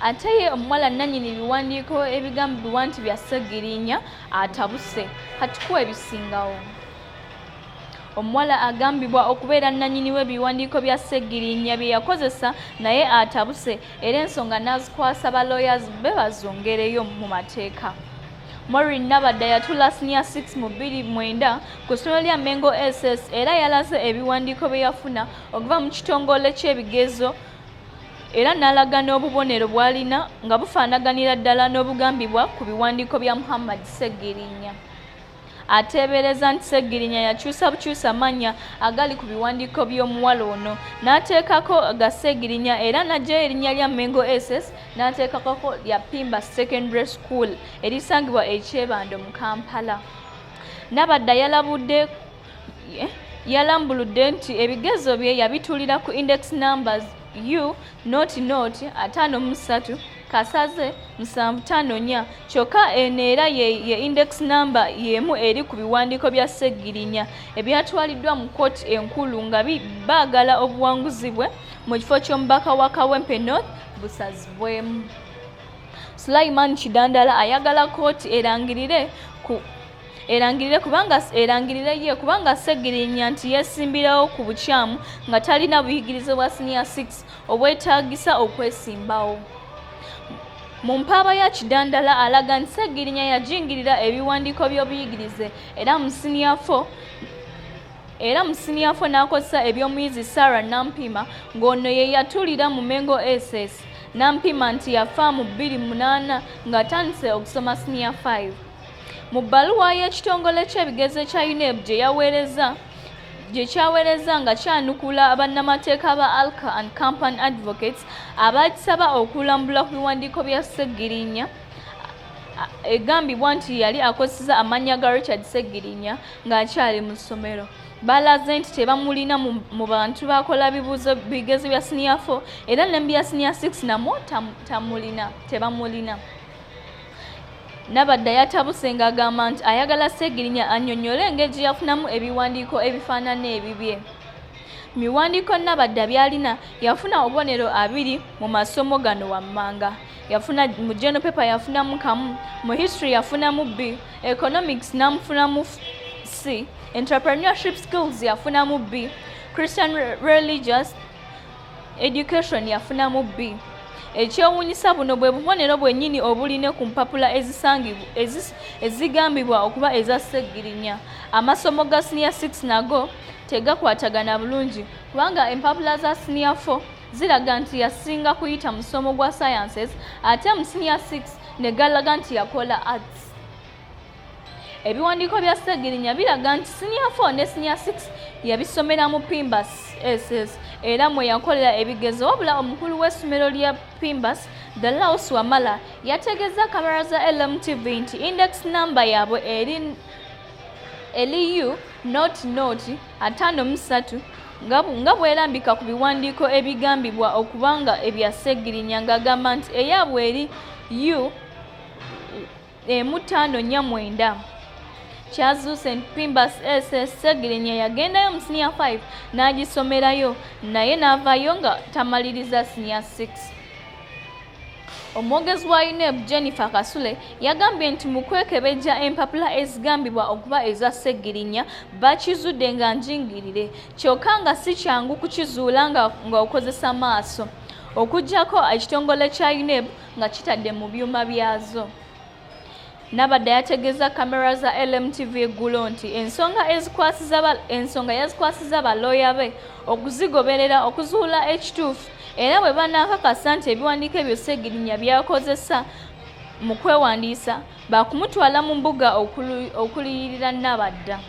ate ye omuwala nannyini biwandiiko ebigambibwa nti bya Ssegirinya Atabuse. Katukuwa ebisingawo. Omuwala agambibwa okubeera nannyini w'ebiwandiiko bya Ssegirinya bye yakozesa naye Atabuse era ensonga n'azikwasa ba lawyers be bazongereyo mu mateeka. Maureen Nabadda yatula senior 6 mu 2009 ku ssomero lya Mengo SS era yalaze ebiwandiiko bye yafuna okuva mu kitongole ky'ebigezo era n'alaga n'obubonero bw'alina nga bufaanaganira ddala n'obugambibwa ku biwandiiko bya Muhammad Ssegirinya. Ateebereza nti Ssegirinya yakyusa bukyusa mannya agali ku biwandiiko by'omuwala ono n'ateekako ga Ssegirinya era n'aggyayo erinnya lya Mengo SS n'ateekako lya Pimba Secondary School erisangibwa e Kyebando mu Kampala. Nabadda yalambuludde nti ebigezo bye yabitulira ku index numbers U.53 kasaze 754 kyokka eno era ye index number yemu eri ku biwandiiko bya Ssegirinya ebyatwaliddwa mu kkooti enkulu nga baagala obuwanguzi bwe mu kifo ky'omubaka wa Kawempe North busazibwemu. Sulaiman Kidandala ayagala kkooti erangirire kubanga Ssegirinya nti yeesimbirawo ku bukyamu nga talina buyigirize bwa senior 6 obwetaagisa okwesimbawo. Mu mpaaba ya Kidandala alaga nti Ssegirinya yajingirira ebiwandiiko by'obuyigirize era mu senior 4 n'akozesa eby'omuyizi Sarah Nampima ng'ono ye yatulira mu Mengo SS. Nampima nti yafa mu 2008 ng'atandise okusoma senior 5. Mu bbaluwa y'ekitongole ky'ebigezo kya UNEB gye kyaweereza nga kyanukula bannamateeka ba Alka and Company Advocates abakisaba okulambula ku biwandiiko bya Ssegirinya egambibwa nti yali akozesa amannya ga Richard Ssegirinya ng'akyali mu ssomero. Balaze nti tebamulina mu bantu bakola bigezo bya senior 4 era n'embi ya senior 6 namwo tebamulina. Nabadda yatabuse ng'agamba nti ayagala Ssegirinya annyonnyole engeri gye yafunamu ebiwandiiko ebifaanana ebibye. Mu biwandiiko Nabadda by'alina yafuna obubonero 2 mu masomo gano wammanga. Mu general paper yafunamu 1, mu history yafunamu B, economics n'amufunamu C, entrepreneurship skills yafunamu B, Christian religious education yafunamu B. Ekyewuunyisa buno bwe bubonero bwennyini obuline ku mpapula ezigambibwa okuba eza Ssegirinya. Amasomo ga senior 6 nago tegakwatagana bulungi kubanga empapula za senior 4 ziraga nti yasinga kuyita musomo gwa sciences ate mu senior 6 ne galaga nti yakola arts. Ebiwandiiko bya Ssegirinya biraga nti senior 4 ne senior 6 yabisomera mu Pimbas SS era mwe yakolera ebigezo wabula omukulu w'essomero lya Pimbas Dalaus Wamala yategeeza kamera za LMTV nti index number yaabwe eri U.53 nga bwerambika ku biwandiiko ebigambibwa okubanga ebya Ssegirinya ng'agamba nti eyaabwe eri U.549. Kyazuuse nti Pimbas SS Ssegirinya yagendayo mu senior 5 n'agisomerayo naye n'avaayo nga tamaliriza senior 6. Omwogezi wa UNEB Jennifer Kasule yagambye nti mu kwekebejja empapula ezigambibwa okuba eza Ssegirinya bakizudde nga njingirire kyokka nga si kyangu kukizuula nga okozesa maaso okuggyako ekitongole kya UNEB nga kitadde mu byuma byazo. Nabadda yategeeza kamera za LMTV eggulo nti ensonga yazikwasiza balooya be okuzigoberera okuzuula ekituufu era bwe banaakakasa nti ebiwandiiko ebyo Ssegirinya byakozesa mu kwewandiisa bakumutwala mu mbuga okuliyirira Nabadda.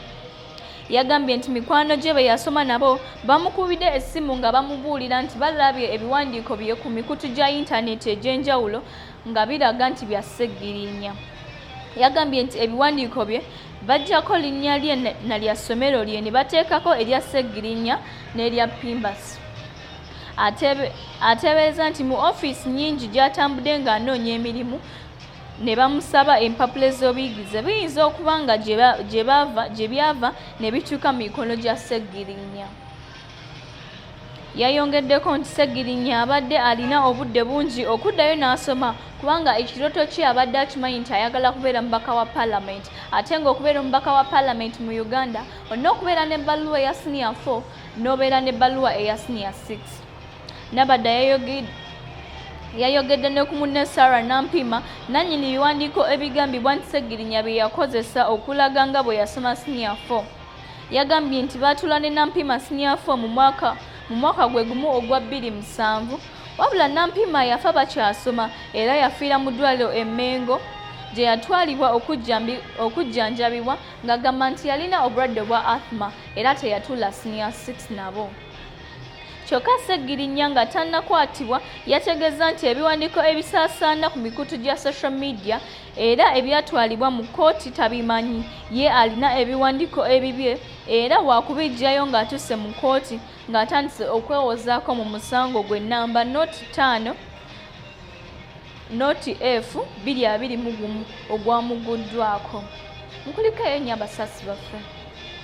Yagambye nti mikwano gye be yasoma nabo bamukubidde essimu nga bamubuulira nti balabye ebiwandiiko bye ku mikutu gya yintaneeti egy'enjawulo nga biraga nti bya Ssegirinya. Yagambye nti ebiwandiiko bye bajjako linnya lye na lya ssomero lye ne bateekako erya Ssegirinya n'erya Pimbas. Ateebereza nti mu ofiisi nnyingi gy'atambudde ng'anoonya emirimu ne bamusaba empapula ez'obuyigirize biyinza okuba nga gye byava ne bituuka mu mikono gya Ssegirinya. Yayongeddeko nti Ssegirinya abadde alina obudde bungi okuddayo n'asoma kubanga ekirooto kye abadde akimanyi nti ayagala kubeera mubaka wa Parliament ate ng'okubeera omubaka wa Parliament mu Uganda olina okubeera n'ebbaluwa eya senior 4 n'obeera n'ebbaluwa eya senior 6. Nabadda yayogedde ne ku munne Sarah Nampima nannyini biwandiiko ebigambibwa nti Ssegirinya bye yakozesa okulaga nga bwe yasoma senior 4. Yagambye nti baatula ne Nampima senior 4 mu mwaka gwe gumu ogwa 2007 wabula Nampima yafa bakyasoma era yafiira mu ddwaliro e Mengo gye yatwalibwa okujjanjabibwa ng'agamba nti yalina obulwadde bwa asthma era teyatuula senior 6 nabo. Kyokka Ssegirinya nga tannakwatibwa yategeeza nti ebiwandiiko ebisaasaana ku mikutu gya social media era ebyatwalibwa mu kkooti tabimanyi. Ye alina ebiwandiiko ebibye era waakubijjayo ng'atuuse mu kkooti ng'atandise okwewozaako mu musango gwe nnamba noti 5 noti F 221 ogwamuguddwako. Mukulikeyo nnyo abasasi baffe.